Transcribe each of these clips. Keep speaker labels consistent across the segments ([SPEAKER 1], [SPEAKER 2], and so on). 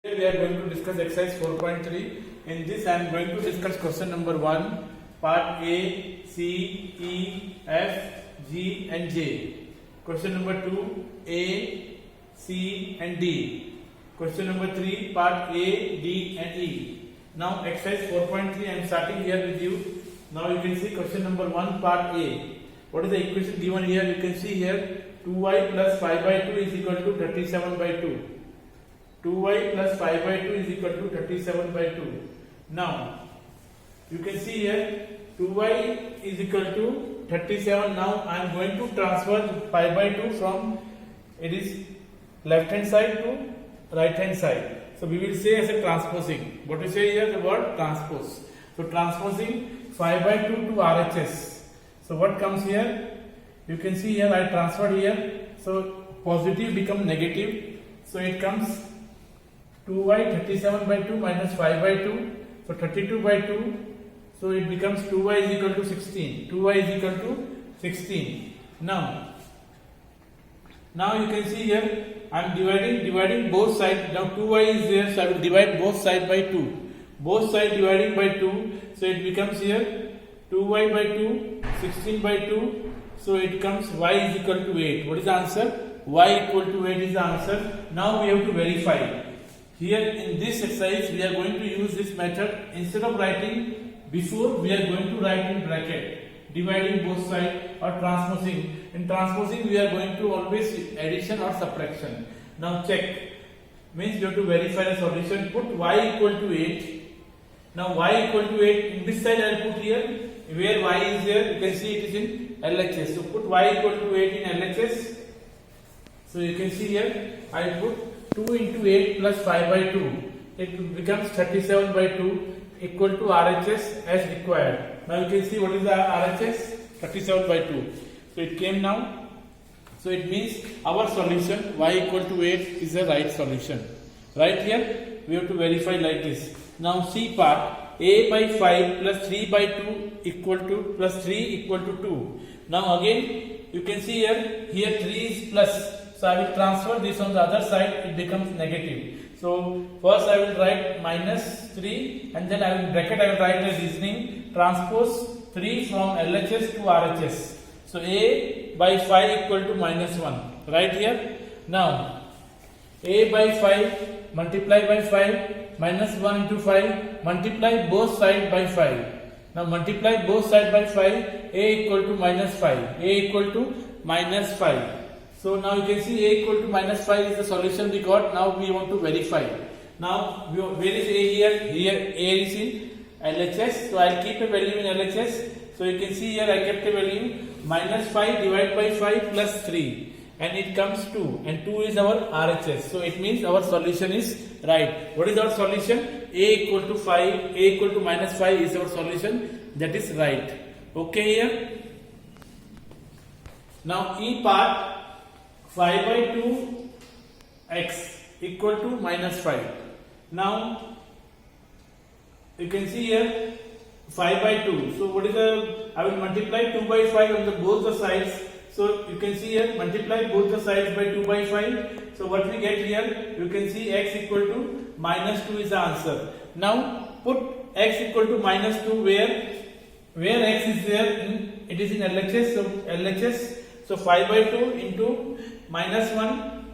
[SPEAKER 1] Here we are going to discuss exercise 4.3. In this I am going to discuss question number 1, part A, C, E, F, G and J. Question number 2, A, C and D. Question number 3, part A, D and E. Now exercise 4.3 I am starting here with you. Now you can see question number 1, part A. What is the equation given here? You can see here 2y plus 5 by 2 is equal to 37 by 2. 2y plus 5 by 2 is equal to 37 by 2. Now, you can see here 2y is equal to 37. Now, I am going to transfer 5 by 2 from it is left hand side to right hand side. So, we will say as a transposing. What we say here? The word transpose. So, transposing 5 by 2 to RHS. So, what comes here? You can see here I transferred here. So, positive become negative. So, it comes 2y 37 by 2 minus 5 by 2, so 32 by 2, so it becomes 2y is equal to 16. 2y is equal to 16. Now you can see here I am dividing both sides. Now 2y is there, so I will divide both sides by 2. Both sides dividing by 2, so it becomes here 2y by 2, 16 by 2, so it comes y is equal to 8. What is the answer? Y equal to 8 is the answer. Now we have to verify. Here in this exercise we are going to use this method. Instead of writing before, we are going to write in bracket, dividing both sides or transposing. In transposing we are going to always addition or subtraction. Now check, means you have to verify the solution. Put y equal to 8. Now y equal to 8, in this side I will put here, where y is there you can see it is in LHS. So put y equal to 8 in LHS. So you can see here I put 2 into 8 plus 5 by 2, it becomes 37 by 2 equal to RHS as required. Now you can see what is the RHS? 37 by 2. So it came now. So it means our solution y equal to 8 is the right solution. Right here we have to verify like this. Now C part, a by 5 plus 3 by 2 equal to plus 3 equal to 2. Now again you can see here 3 is plus. So I will transfer this on the other side, it becomes negative. So first I will write minus 3 and then I will bracket, I will write the reasoning, transpose 3 from LHS to RHS. So a by 5 equal to minus 1, right here. Now a by 5 multiply by 5 minus 1 into 5, multiply both sides by 5. Now multiply both sides by 5, a equal to minus 5, a equal to minus 5. So now you can see a equal to minus 5 is the solution we got. Now we want to verify. Now where is a here? Here a is in LHS. So I'll keep a value in LHS. So you can see here I kept a value minus 5 divided by 5 plus 3 and it comes 2 and 2 is our RHS. So it means our solution is right. What is our solution? A equal to 5, a equal to minus 5 is our solution. That is right. Okay here. Now E part, 5 by 2 x equal to minus 5. Now you can see here 5 by 2. So what is the, I will multiply 2 by 5 on the both the sides. So you can see here multiply both the sides by 2 by 5. So what we get here, you can see x equal to minus 2 is the answer. Now put x equal to minus 2 where x is there, it is in LHS. So LHS, so 5 by 2 into minus 1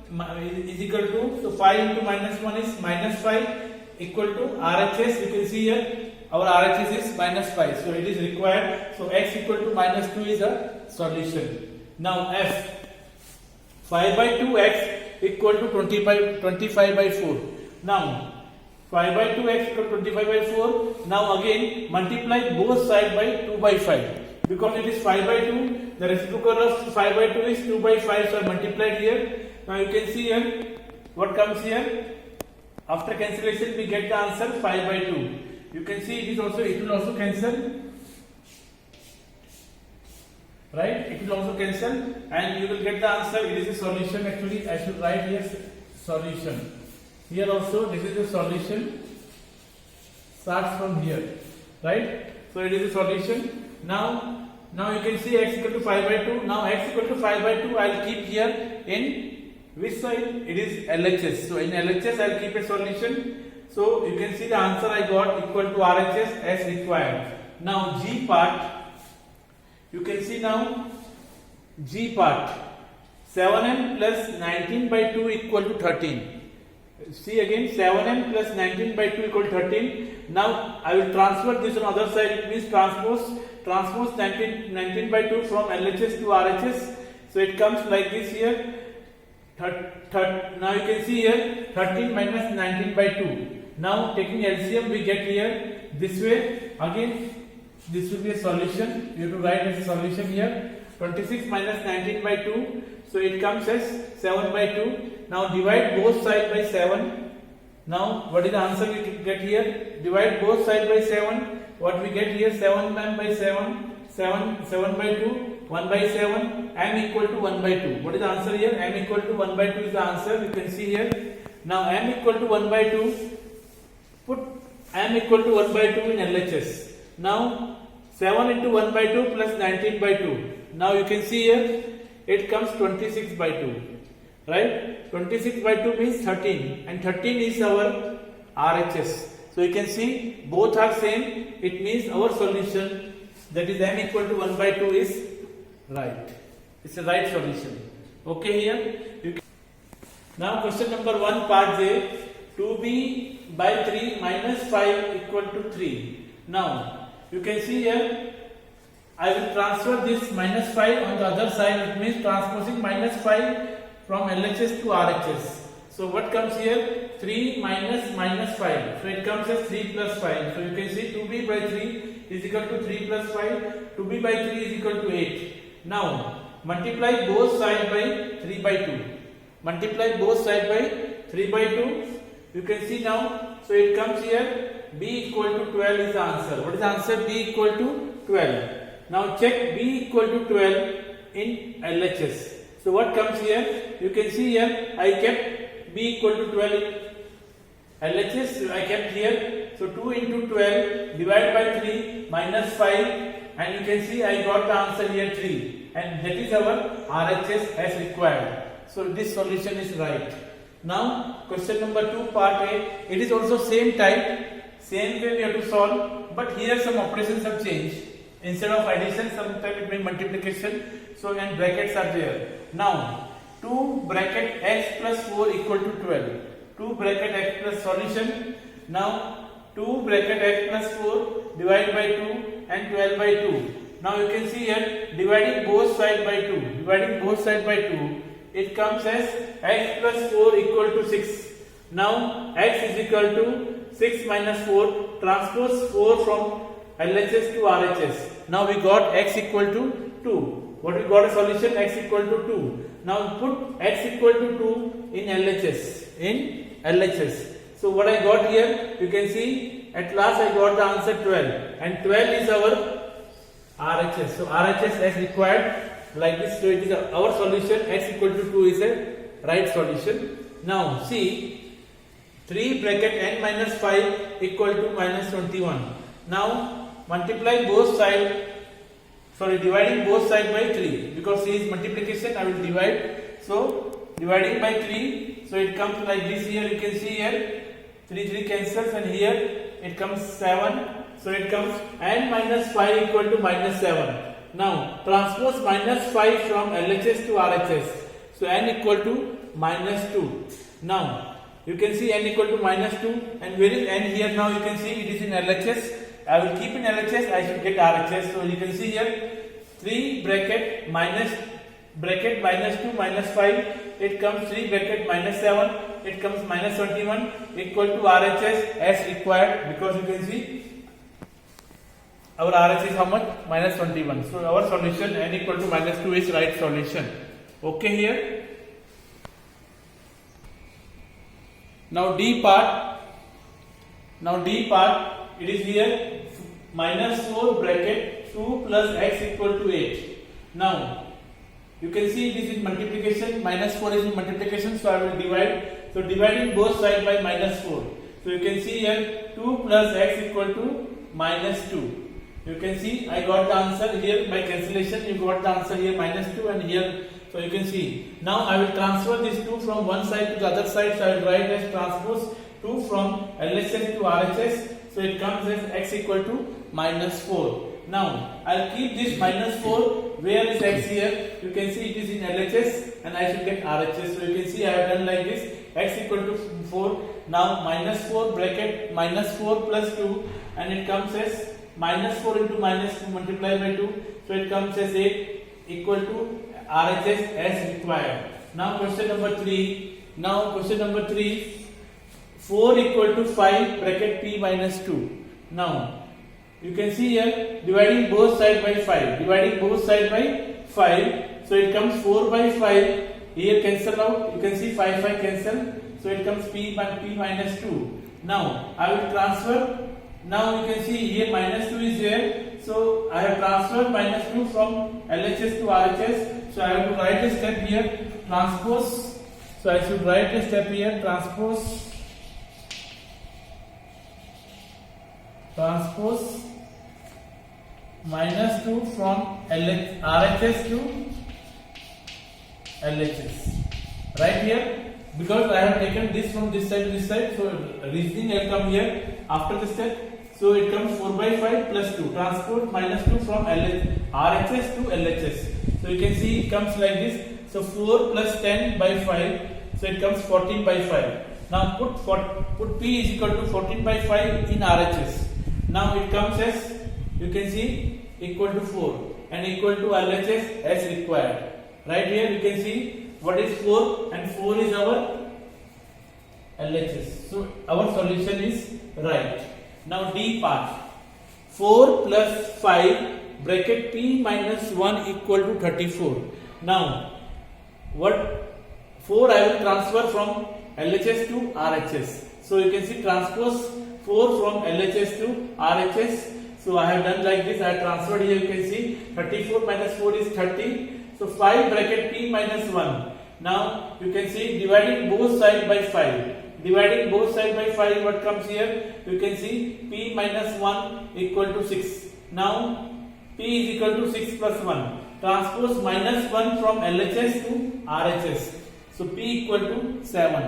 [SPEAKER 1] is equal to, so 5 into minus 1 is minus 5 equal to RHS. You can see here our RHS is minus 5. So it is required. So x equal to minus 2 is the solution. Now F, 5 by 2x equal to 25 by 4. Now 5 by 2x equal to 25 by 4. Now again multiply both sides by 2 by 5. Because it is 5 by 2, the reciprocal of 5 by 2 is 2 by 5, so I multiplied here. Now you can see here, what comes here? After cancellation we get the answer 5 by 2. You can see it will also cancel. Right? It will also cancel and you will get the answer. It is a solution. Actually I should write here solution. Here also this is a solution. Starts from here. Right? So it is a solution. Now you can see x equal to 5 by 2. Now x equal to 5 by 2 I will keep here in Which side? It is LHS. So in LHS I'll keep a solution. So you can see the answer I got equal to RHS as required. Now G part, you can see now G part, 7n plus 19 by 2 equal to 13. See again, 7n plus 19 by 2 equal to 13. Now I will transfer this on other side. It means transpose 19 by 2 from LHS to RHS. So it comes like this here. Now you can see here 13 minus 19 by 2. Now taking LCM we get here this way. Again this will be a solution. You have to write as a solution here. 26 minus 19 by 2. So it comes as 7 by 2. Now divide both sides by 7. Now what is the answer we get here? Divide both sides by 7. What we get here? 7 by 7. 7 by 2. 1 by 7. M equal to 1 by 2. What is the answer here? M equal to 1 by 2 is the answer. You can see here. Now M equal to 1 by 2. Put M equal to 1 by 2 in LHS. Now 7 into 1 by 2 plus 19 by 2. Now you can see here it comes 26 by 2. Right? 26 by 2 means 13. And 13 is our RHS. So you can see both are same. It means our solution, that is M equal to 1 by 2, is right. It's a right solution. Okay here. Now question number 1 part J. 2b by 3 minus 5 equal to 3. Now you can see here I will transfer this minus 5 on the other side. It means transposing minus 5 from LHS to RHS. So what comes here? 3 minus 5. So it comes as 3 plus 5. So you can see 2b by 3 is equal to 3 plus 5. 2b by 3 is equal to 8. Now multiply both sides by 3 by 2. Multiply both sides by 3 by 2. You can see now. So it comes here. B equal to 12 is the answer. What is the answer? B equal to 12. Now check B equal to 12 in LHS. So what comes here? You can see here I kept B equal to 12 in LHS. I kept here. So 2 into 12 divided by 3 minus 5, and you can see I got the answer here 3, and that is our RHS as required. So this solution is right. Now question number 2 part A. It is also same type, same way we have to solve, but here some operations have changed. Instead of addition, sometimes it means multiplication. So and brackets are there. Now 2 bracket x plus 4 equal to 12. 2 bracket x plus solution. Now 2 bracket x plus 4 divided by 2 and 12 by 2. Now you can see here dividing both sides by 2. Dividing both sides by 2. It comes as x plus 4 equal to 6. Now x is equal to 6 minus 4. Transpose 4 from LHS to RHS. Now we got x equal to 2. What we got a solution? X equal to 2. Now put x equal to 2 in LHS. So what I got here, you can see at last I got the answer 12, and 12 is our RHS. So RHS as required like this. So it is our solution. X equal to 2 is a right solution. Now see 3 bracket n minus 5 equal to minus 21. Now multiply both sides, dividing both sides by 3, because C is multiplication, I will divide. So dividing by 3, so it comes like this here. You can see here 3 cancels, and here it comes 7. So it comes n minus 5 equal to minus 7. Now transpose minus 5 from LHS to RHS. So n equal to minus 2. Now you can see n equal to minus 2, and where is n here? Now you can see it is in LHS. I will keep in LHS, I should get RHS. So you can see here 3 bracket minus 2 minus 5. It comes 3 bracket minus 7. It comes minus 21 equal to RHS as required, because you can see our RHS is how much? Minus 21. So our solution n equal to minus 2 is right solution. Okay here. Now D part. It is here minus 4 bracket 2 plus x equal to 8. Now you can see this is multiplication. Minus 4 is in multiplication, so I will divide. So dividing both sides by minus 4. So you can see here 2 plus x equal to minus 2. You can see I got the answer here by cancellation. You got the answer here minus 2, and here So you can see. Now I will transfer this 2 from one side to the other side. So I will write as transpose 2 from LHS to RHS. So it comes as x equal to -4. Now I'll keep this -4. Where is x here? You can see it is in LHS and I should get RHS. So you can see I have done like this. X equal to 4. Now -4 bracket -4 plus 2 and it comes as -4 into -2 multiplied by 2. So it comes as 8 equal to RHS as required. Now question number 3. Now question number 3. 4 equal to 5 bracket p minus 2. Now you can see here dividing both side by 5. Dividing both side by 5. So it comes 4 by 5. Here cancel out. You can see 5 cancel. So it comes p minus 2. Now I will transfer. Now you can see here -2 is there. So I have transferred -2 from LHS to RHS. So I have to write a step here. Transpose. So I should write a step here. Transpose -2 from RHS to LHS. Right here, because I have taken this from this side to this side, so reasoning will come here after the step. So it comes 4 by 5 plus 2. Transpose -2 from RHS to LHS. So you can see it comes like this. So 4 plus 10 by 5. So it comes 14 by 5. Now put P is equal to 14 by 5 in RHS. Now it comes as, you can see, equal to 4 and equal to LHS as required. Right here you can see what is 4 and 4 is our LHS. So our solution is right. Now D part. 4 plus 5 bracket P minus 1 equal to 34. Now what 4 I will transfer from LHS to RHS. So you can see transpose 4 from LHS to RHS. So I have done like this. I have transferred here. You can see 34 minus 4 is 30. So 5 bracket P minus 1. Now you can see dividing both sides by 5. Dividing both sides by 5, what comes here? You can see P minus 1 equal to 6. Now P is equal to 6 plus 1. Transpose -1 from LHS to RHS. So P equal to 7.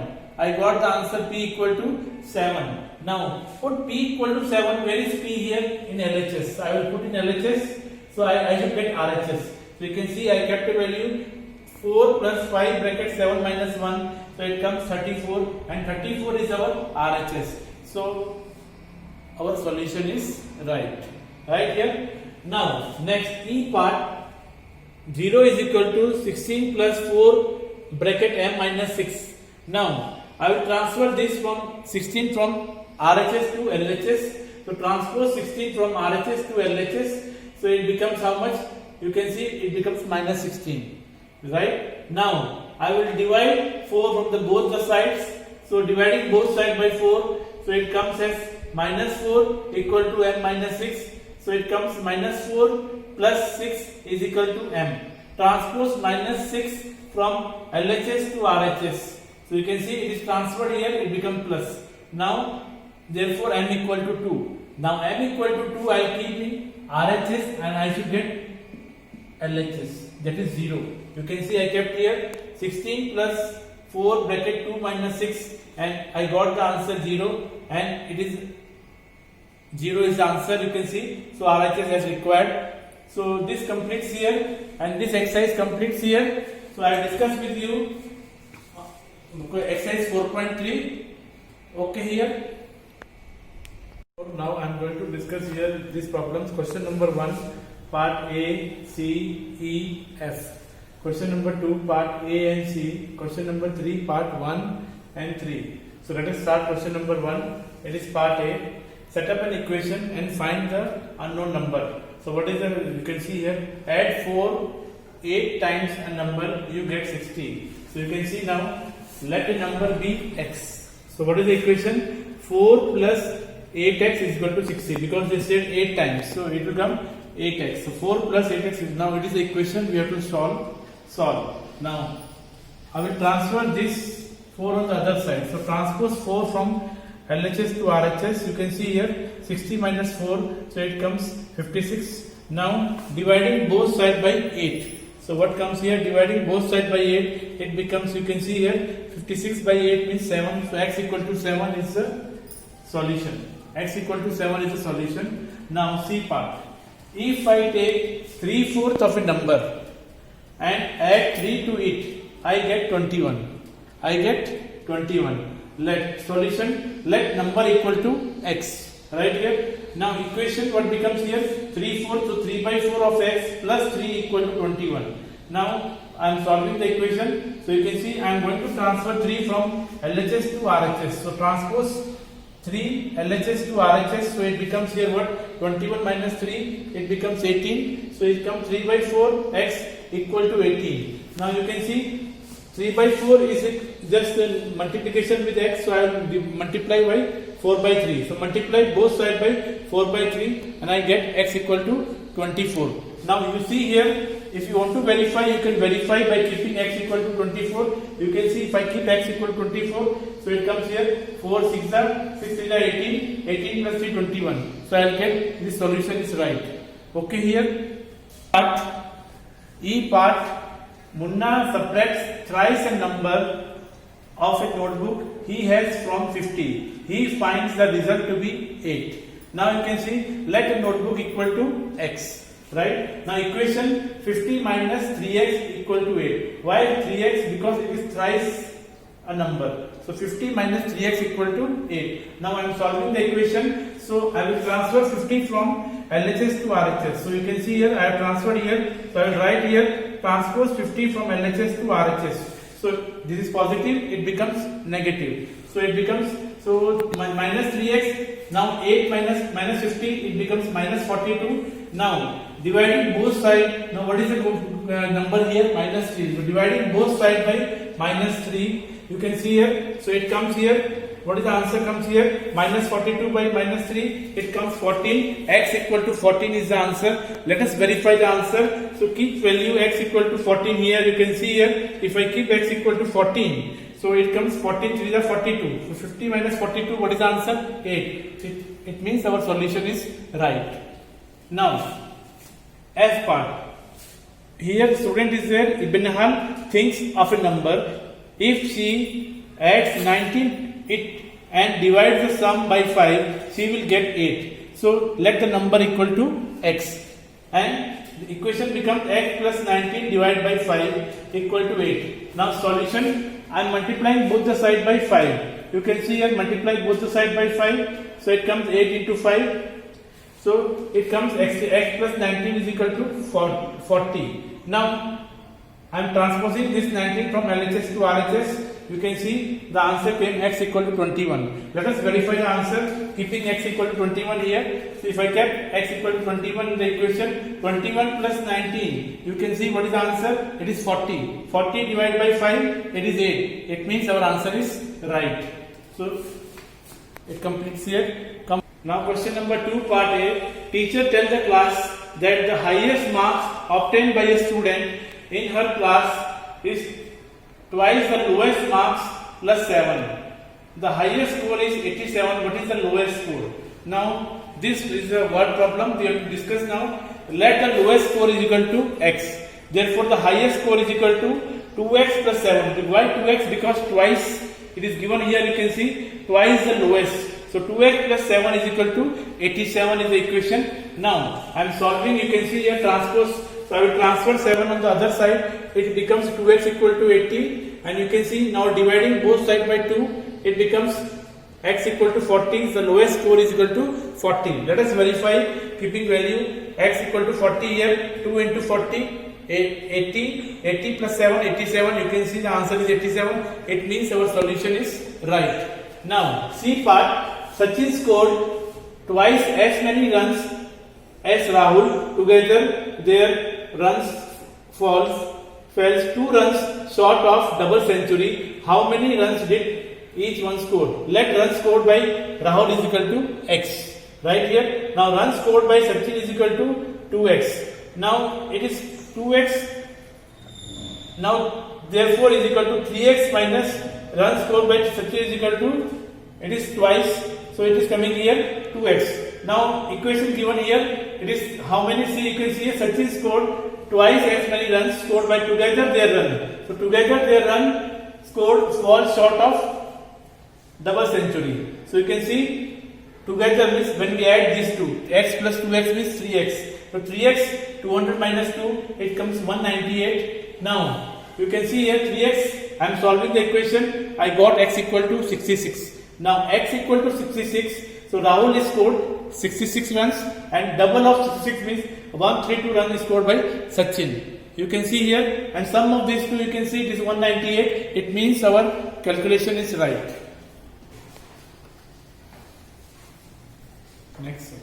[SPEAKER 1] I got the answer P equal to 7. Now put P equal to 7. Where is P here? In LHS. I will put in LHS. So I should get RHS. So you can see I kept a value 4 plus 5 bracket 7 minus 1. So it comes 34 and 34 is our RHS. So our solution is right. Right here. Now next E part. 0 is equal to 16 plus 4 bracket M minus 6. Now I will transfer this from 16 from RHS to LHS. So transpose 16 from RHS to LHS. So it becomes how much? You can see it becomes minus 16. Right? Now I will divide 4 from the both the sides. So dividing both sides by 4. So it comes as -4 equal to M minus 6. So it comes -4 plus 6 is equal to M. Transpose -6 from LHS to RHS. So you can see it is transferred here, it becomes plus. Now therefore M equal to 2. Now M equal to 2 I will keep in RHS and I should get LHS, that is 0. You can see I kept here 16 plus 4 bracket 2 minus 6 and I got the answer 0 and it is 0 is the answer, you can see. So RHS as required. So this completes here and this exercise completes here. So I discussed with you exercise 4.3. Okay here. Now I am going to discuss here these problems. Question number 1, part A, C, E, F. Question number 2, part A and C. Question number 3, part 1 and 3. So let us start question number 1. It is part A. Set up an equation and find the unknown number. So what is the, you can see here, add 8 times a number, you get 60. So you can see now, let a number be x. So what is the equation? 4 plus 8x is equal to 60 because they said 8 times. So it will come 8x. So 4 plus 8x is, now it is the equation we have to solve. Now I will transfer this 4 on the other side. So transpose 4 from LHS to RHS. You can see here 60 minus 4. So it comes 56. Now dividing both sides by 8. So what comes here? Dividing both sides by 8, it becomes, you can see here, 56 by 8 means 7. So x equal to 7 is the solution. X equal to 7 is the solution. Now C part. If I take 3/4 of a number and add 3 to it, I get 21. I get 21. Let solution, let number equal to x. Right here. Now equation what becomes here? 3/4, so 3/4 of x plus 3 equal to 21. Now I am solving the equation. So you can see I am going to transfer 3 from LHS to RHS. So transpose 3 LHS to RHS. So it becomes here what? 21 minus 3, it becomes 18. So it comes 3/4 x equal to 18. Now you can see 3/4 is just multiplication with x. So I will multiply by 4/3. So multiply both sides by 4/3 and I get x equal to 24. Now you see here, if you want to verify, you can verify by keeping x equal to 24. You can see if I keep x equal to 24, so it comes here 4 6 are 6 3 are 18, 18 plus 3 21. So I will get this solution is right. Okay, here part E part. Munna subtracts thrice a number of a notebook he has from 50. He finds the result to be 8. Now you can see, let a notebook equal to x. Right? Now equation 50 minus 3x equal to 8. Why 3x? Because it is thrice a number. So 50 minus 3x equal to 8. Now I am solving the equation. So I will transfer 50 from LHS to RHS. So you can see here I have transferred here. So I will write here transpose 50 from LHS to RHS. So this is positive, it becomes negative. So it becomes, so minus 3x, now 8 minus 50, it becomes minus 42. Now dividing both sides, now what is the number here? Minus 3. So dividing both sides by minus 3, you can see here. So it comes here. What is the answer comes here? Minus 42 by minus 3, it comes 14. X equal to 14 is the answer. Let us verify the answer. So keep value x equal to 14 here. You can see here, if I keep x equal to 14, so it comes 14 3 is 42. So 50 minus 42, what is the answer? 8. It means our solution is right. Now F part. Here the student is there. Ibn Hal thinks of a number. If she adds 19 and divides the sum by 5, she will get 8. So let the number equal to x, and the equation becomes x plus 19 divided by 5 equal to 8. Now solution, I am multiplying both the side by 5. You can see here, multiply both the side by 5. So it comes 8 into 5. So it comes x plus 19 is equal to 40. Now I am transposing this 19 from LHS to RHS. You can see the answer came x equal to 21. Let us verify the answer keeping x equal to 21 here. So if I kept x equal to 21 in the equation, 21 plus 19, you can see what is the answer? It is 40. 40 divided by 5, it is 8. It means our answer is right. So it completes here. Now question number 2 part A. Teacher tells the class that the highest marks obtained by a student in her class is twice the lowest marks plus 7. The highest score is 87. What is the lowest score? Now this is a word problem we have to discuss now. Let the lowest score is equal to x. Therefore the highest score is equal to 2x plus 7. Why 2x? Because twice it is given here, you can see twice the lowest. So 2x plus 7 is equal to 87 is the equation. Now I am solving, you can see here transpose. So I will transfer 7 on the other side. It becomes 2x equal to 80. And you can see now dividing both sides by 2, it becomes x equal to 40. The lowest score is equal to 40. Let us verify keeping value x equal to 40 here. 2 into 40. 80, 80 plus 7, 87. You can see the answer is 87. It means our solution is right. Now, C part. Sachin scored twice as many runs as Rahul. Together, their runs falls 2 runs short of double century. How many runs did each one score? Let runs scored by Rahul is equal to x. Right here. Now, runs scored by Sachin is equal to 2x. Now, it is 2x. Now, therefore, is equal to 3x minus runs scored by Sachin is equal to, it is twice. So, it is coming here 2x. Now, equation given here, it is how many, see, you can see here Sachin scored twice as many runs scored by together their run. So together their run scored falls short of double century. So you can see together means when we add these two, x plus 2x means 3x. So 3x, 200 minus 2, it comes 198. Now you can see here 3x, I am solving the equation, I got x equal to 66. Now x equal to 66, so Rahul is scored 66 runs and double of 66 means 132 runs is scored by Sachin. You can see here, and sum of these two you can see it is 198, it means our calculation is right. Next.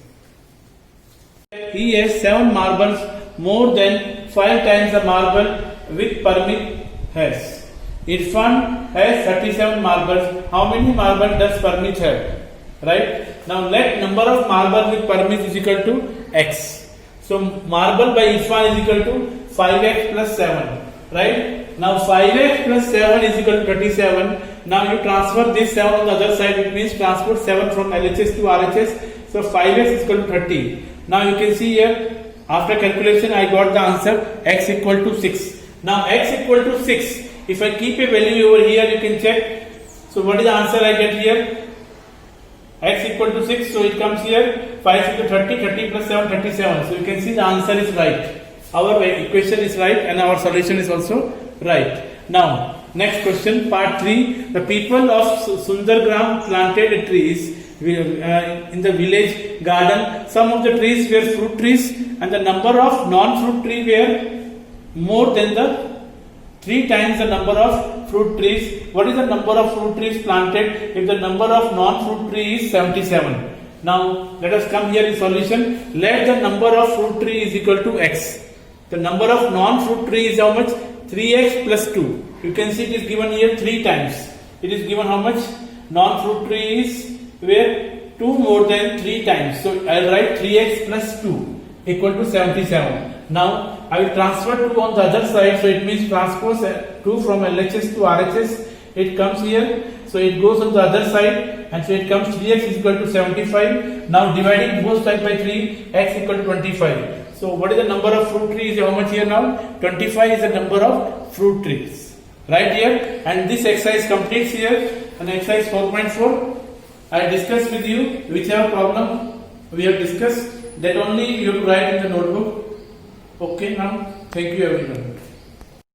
[SPEAKER 1] He has 7 marbles, more than 5 times the marble with Parmit has. Irfan has 37 marbles. How many marbles does Parmit have? Right? Now let number of marbles with Parmit is equal to x. So marble by Irfan is equal to 5x plus 7. Right? Now 5x plus 7 is equal to 37. Now you transfer this 7 on the other side. It means transport 7 from LHS to RHS. So 5x is equal to 30. Now you can see here, after calculation I got the answer x equal to 6. Now x equal to 6. If I keep a value over here, you can check. So what is the answer I get here? X equal to 6. So it comes here 5 equal to 30. 30 plus 7, 37. So you can see the answer is right. Our equation is right and our solution is also right. Now next question, part 3. The people of Sundargram planted trees in the village garden. Some of the trees were fruit trees and the number of non-fruit trees were more than the 3 times the number of fruit trees. What is the number of fruit trees planted if the number of non-fruit trees is 77? Now let us come here in solution. Let the number of fruit tree is equal to x. The number of non-fruit tree is how much? 3x plus 2. You can see it is given here 3 times. It is given how much? Non-fruit trees were 2 more than 3 times. So I will write 3x plus 2 equal to 77. Now I will transfer 2 on the other side. So it means transpose 2 from LHS to RHS. It comes here. So it goes on the other side. And so it comes 3x is equal to 75. Now dividing both sides by 3, x equal to 25. So what is the number of fruit trees? How much here now? 25 is the number of fruit trees. Right here. And this exercise completes here. And exercise 4.4. I discussed with you whichever problem we have discussed, that only you have to write in the notebook. Okay, now thank you everyone.